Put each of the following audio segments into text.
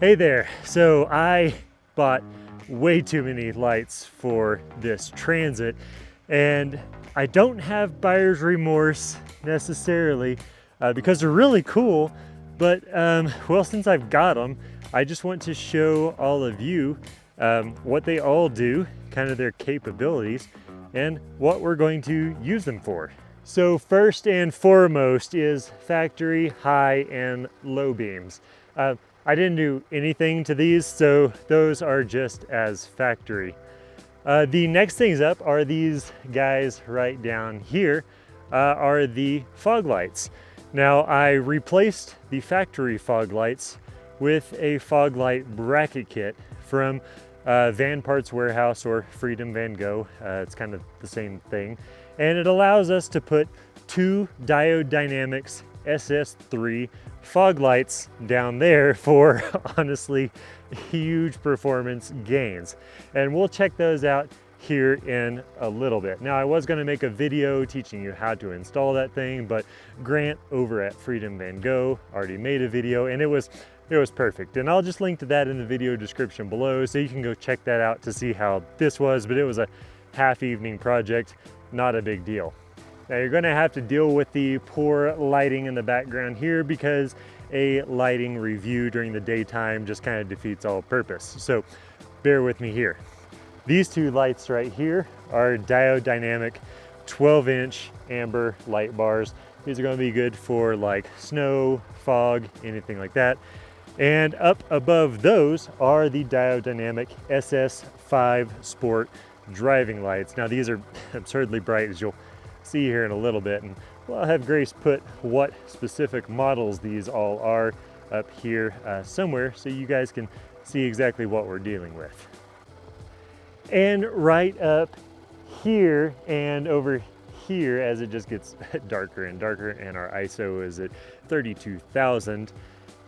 Hey there. So I bought way too many lights for this Transit, and I don't have buyer's remorse necessarily because they're really cool. But well, since I've got them, I just want to show all of you what they all do, kind of their capabilities, and what we're going to use them for. So first and foremost is factory high and low beams. I didn't do anything to these, so those are just as factory. The next things up are these guys right down here, are the fog lights. Now I replaced the factory fog lights with a fog light bracket kit from Van Parts Warehouse or Freedom Van Gogh. It's kind of the same thing. And it allows us to put two Diode Dynamics SS3 fog lights down there for honestly huge performance gains. And we'll check those out here in a little bit. Now I was going to make a video teaching you how to install that thing, but Grant over at Freedom Van Gogh already made a video and it was perfect. And I'll just link to that in the video description below so you can go check that out to see how this was, but it was a half evening project, not a big deal. Now you're going to have to deal with the poor lighting in the background here because a lighting review during the daytime just kind of defeats all purpose. So bear with me here. These two lights right here are Diode Dynamic 12-inch amber light bars. These are going to be good for like snow, fog, anything like that. And up above those are the Diode Dynamic SS5 Sport driving lights. Now these are absurdly bright, as you'll see here in a little bit, and we'll have Grace put what specific models these all are up here somewhere so you guys can see exactly what we're dealing with. And right up here and over here, as it just gets darker and darker and our ISO is at 32,000,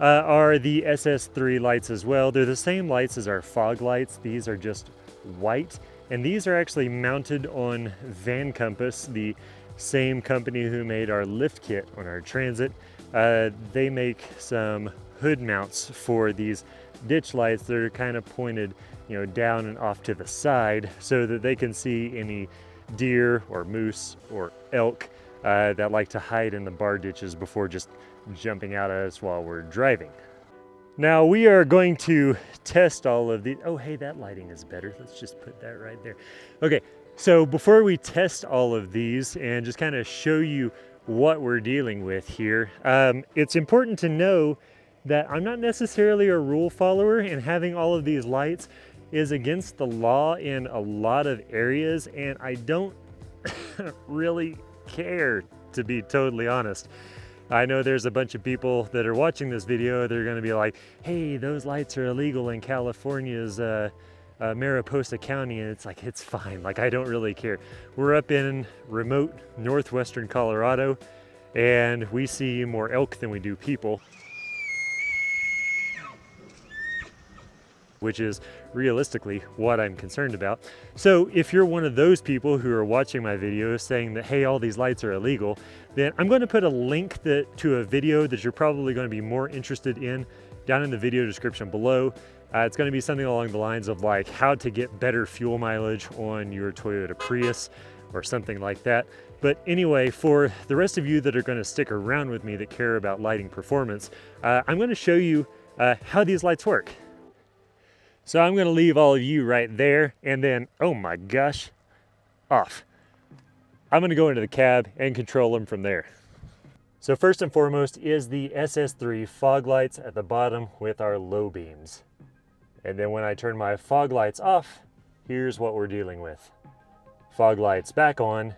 are the SS3 lights as well. They're the same lights as our fog lights. These are just white, and these are actually mounted on Van Compass, the same company who made our lift kit on our Transit. They make some hood mounts for these ditch lights that are kind of pointed, you know, down and off to the side so that they can see any deer or moose or elk that like to hide in the bar ditches before just jumping out at us while we're driving. Now we are going to test all of these. Oh, hey, that lighting is better. Let's just put that right there. Okay, so before we test all of these and just kind of show you what we're dealing with here, it's important to know that I'm not necessarily a rule follower, and having all of these lights is against the law in a lot of areas, and I don't really care, to be totally honest. I know there's a bunch of people that are watching this video, they're gonna be like, hey, those lights are illegal in California's Mariposa County, and it's like, it's fine, like I don't really care. We're up in remote northwestern Colorado, and we see more elk than we do people, which is realistically what I'm concerned about. So if you're one of those people who are watching my videos saying that, hey, all these lights are illegal, then I'm going to put a link to a video that you're probably going to be more interested in down in the video description below. It's going to be something along the lines of like how to get better fuel mileage on your Toyota Prius or something like that. But anyway, for the rest of you that are going to stick around with me that care about lighting performance, I'm going to show you how these lights work. So I'm going to leave all of you right there, and then, oh my gosh, off. I'm going to go into the cab and control them from there. So first and foremost is the SS3 fog lights at the bottom with our low beams. And then when I turn my fog lights off, here's what we're dealing with. Fog lights back on.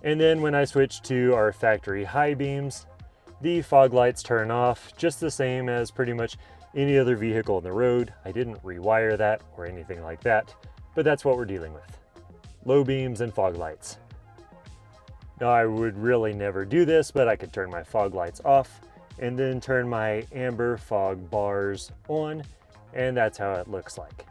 And then when I switch to our factory high beams, the fog lights turn off, just the same as pretty much any other vehicle on the road. I didn't rewire that or anything like that, but that's what we're dealing with. Low beams and fog lights. Now I would really never do this, but I could turn my fog lights off and then turn my amber fog bars on, and that's how it looks like.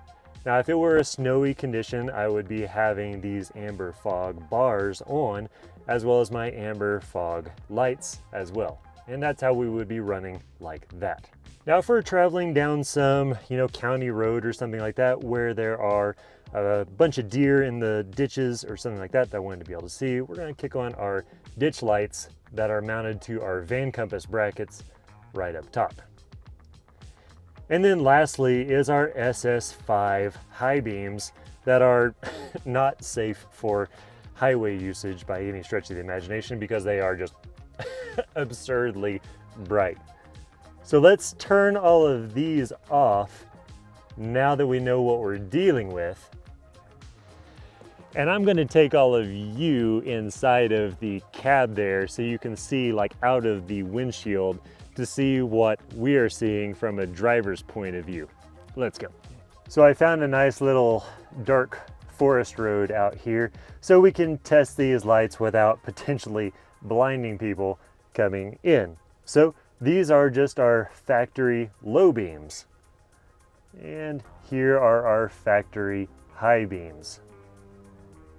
Now if it were a snowy condition, I would be having these amber fog bars on, as well as my amber fog lights as well. And that's how we would be running like that. Now, if we're traveling down some, county road or something like that, where there are a bunch of deer in the ditches or something like that I wanted to be able to see, we're going to kick on our ditch lights that are mounted to our van compass brackets right up top. And then lastly is our SS5 high beams that are not safe for highway usage by any stretch of the imagination because they are just absurdly bright. So let's turn all of these off now that we know what we're dealing with. And I'm going to take all of you inside of the cab there so you can see like out of the windshield to see what we are seeing from a driver's point of view. Let's go. So I found a nice little dark forest road out here so we can test these lights without potentially blinding people coming in. So these are just our factory low beams. And here are our factory high beams.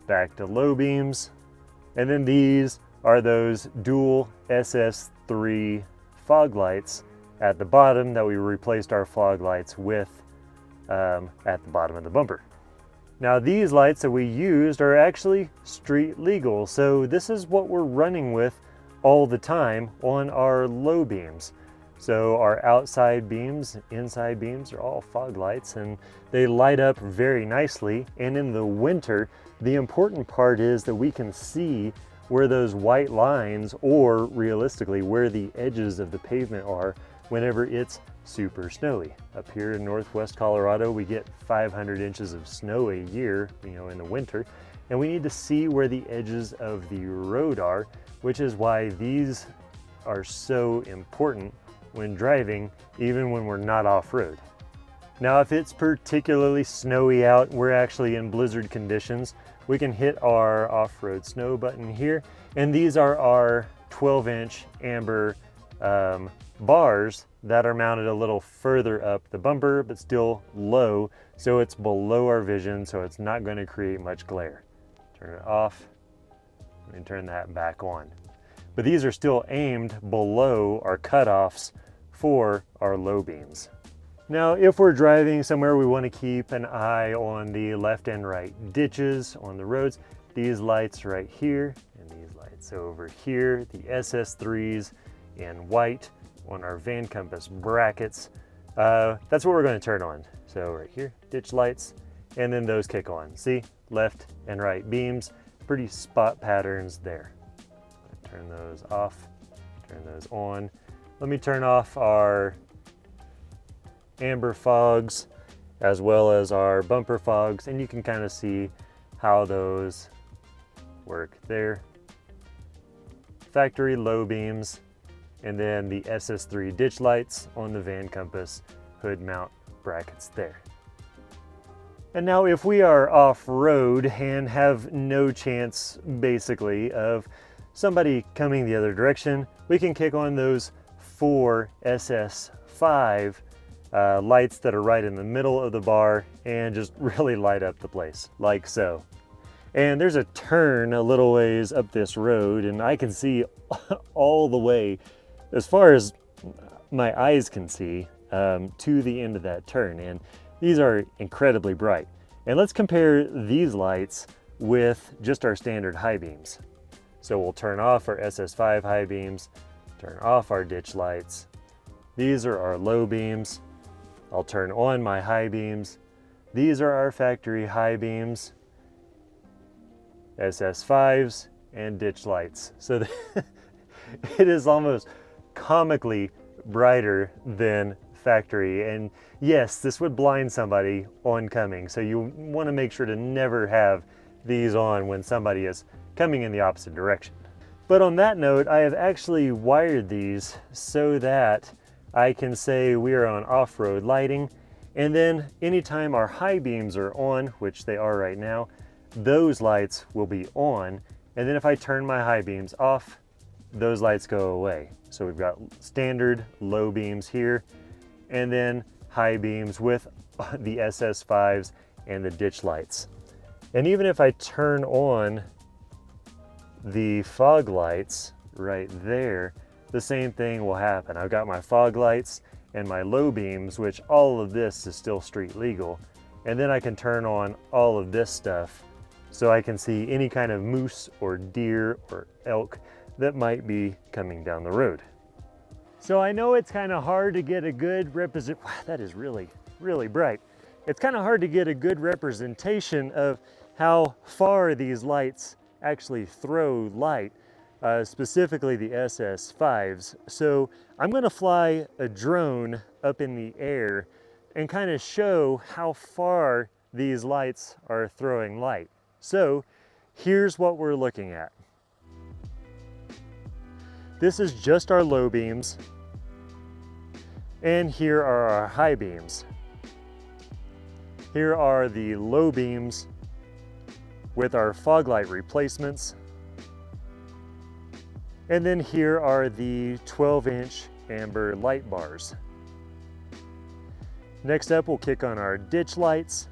Back to low beams. And then these are those dual SS3 fog lights at the bottom that we replaced our fog lights with at the bottom of the bumper. Now these lights that we used are actually street legal, so this is what we're running with all the time on our low beams. So our outside beams, inside beams are all fog lights and they light up very nicely. And in the winter, the important part is that we can see where those white lines, or realistically where the edges of the pavement are whenever it's super snowy. Up here in Northwest Colorado, we get 500 inches of snow a year, in the winter, and we need to see where the edges of the road are, which is why these are so important when driving, even when we're not off-road. Now, if it's particularly snowy out, we're actually in blizzard conditions, we can hit our off-road snow button here, and these are our 12-inch amber bars that are mounted a little further up the bumper, but still low, so it's below our vision, so it's not going to create much glare. Turn it off and turn that back on. But these are still aimed below our cutoffs for our low beams. Now, if we're driving somewhere we want to keep an eye on the left and right ditches on the roads, these lights right here and these lights over here, the SS3s in white on our van compass brackets, that's what we're going to turn on. So right here, ditch lights, and then those kick on. See, left and right beams, pretty spot patterns there. Turn those off, turn those on. Let me turn off our amber fogs as well as our bumper fogs, and you can kind of see how those work there. Factory low beams, and then the SS3 ditch lights on the van compass hood mount brackets there. And now if we are off-road and have no chance basically of somebody coming the other direction, we can kick on those 4 SS5 lights that are right in the middle of the bar and just really light up the place, like so. And there's a turn a little ways up this road, and I can see all the way, as far as my eyes can see, to the end of that turn. And these are incredibly bright. And let's compare these lights with just our standard high beams. So we'll turn off our SS5 high beams, turn off our ditch lights. These are our low beams. I'll turn on my high beams. These are our factory high beams, SS5s, and ditch lights. So it is almost comically brighter than factory. And yes, this would blind somebody oncoming. So you want to make sure to never have these on when somebody is coming in the opposite direction. But on that note, I have actually wired these so that I can say we are on off-road lighting, and then anytime our high beams are on, which they are right now, those lights will be on, and then if I turn my high beams off, those lights go away. So we've got standard low beams here, and then high beams with the SS5s and the ditch lights. And even if I turn on the fog lights right there, the same thing will happen. I've got my fog lights, and my low beams, which all of this is still street legal. And then I can turn on all of this stuff so I can see any kind of moose or deer or elk that might be coming down the road. So I know it's kind of hard to get a good wow, that is really, really bright. It's kind of hard to get a good representation of how far these lights actually throw light, specifically the SS5s. So I'm going to fly a drone up in the air and kind of show how far these lights are throwing light. So here's what we're looking at. This is just our low beams, and here are our high beams. Here are the low beams with our fog light replacements. And then here are the 12-inch amber light bars. Next up, we'll kick on our ditch lights.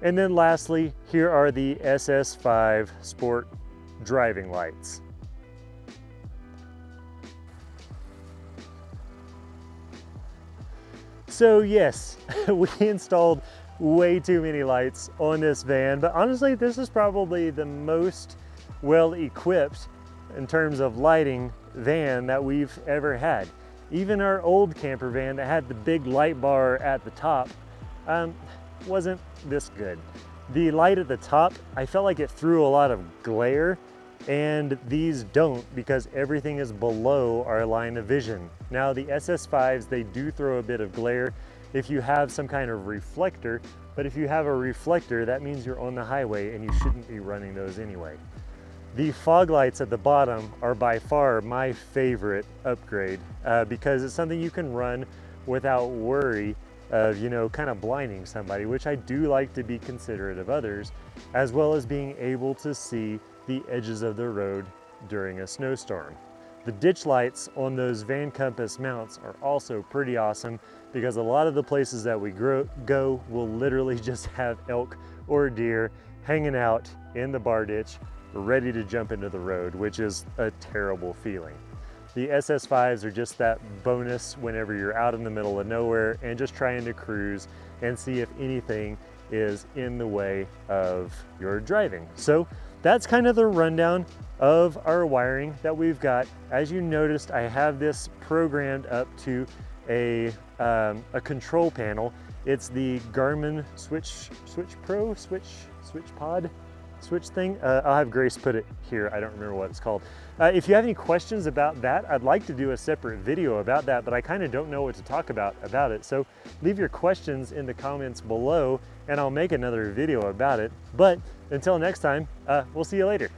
And then lastly, here are the SS5 Sport driving lights. So yes, we installed way too many lights on this van, but honestly, this is probably the most well-equipped in terms of lighting van that we've ever had. Even our old camper van that had the big light bar at the top wasn't this good. The light at the top, I felt like it threw a lot of glare, and these don't because everything is below our line of vision. Now the SS5s, they do throw a bit of glare if you have some kind of reflector, but if you have a reflector, that means you're on the highway and you shouldn't be running those anyway. The fog lights at the bottom are by far my favorite upgrade because it's something you can run without worry of, you know, kind of blinding somebody, which I do like to be considerate of others, as well as being able to see the edges of the road during a snowstorm. The ditch lights on those Van Compass mounts are also pretty awesome because a lot of the places that we go will literally just have elk or deer hanging out in the bar ditch, ready to jump into the road, which is a terrible feeling. The SS5s are just that bonus whenever you're out in the middle of nowhere and just trying to cruise and see if anything is in the way of your driving. So that's kind of the rundown of our wiring that we've got. As you noticed, I have this programmed up to a control panel. It's the Garmin Switch thing. I'll have Grace put it here. I don't remember what it's called. If you have any questions about that, I'd like to do a separate video about that, but I kind of don't know what to talk about it. So leave your questions in the comments below and I'll make another video about it. But until next time, we'll see you later.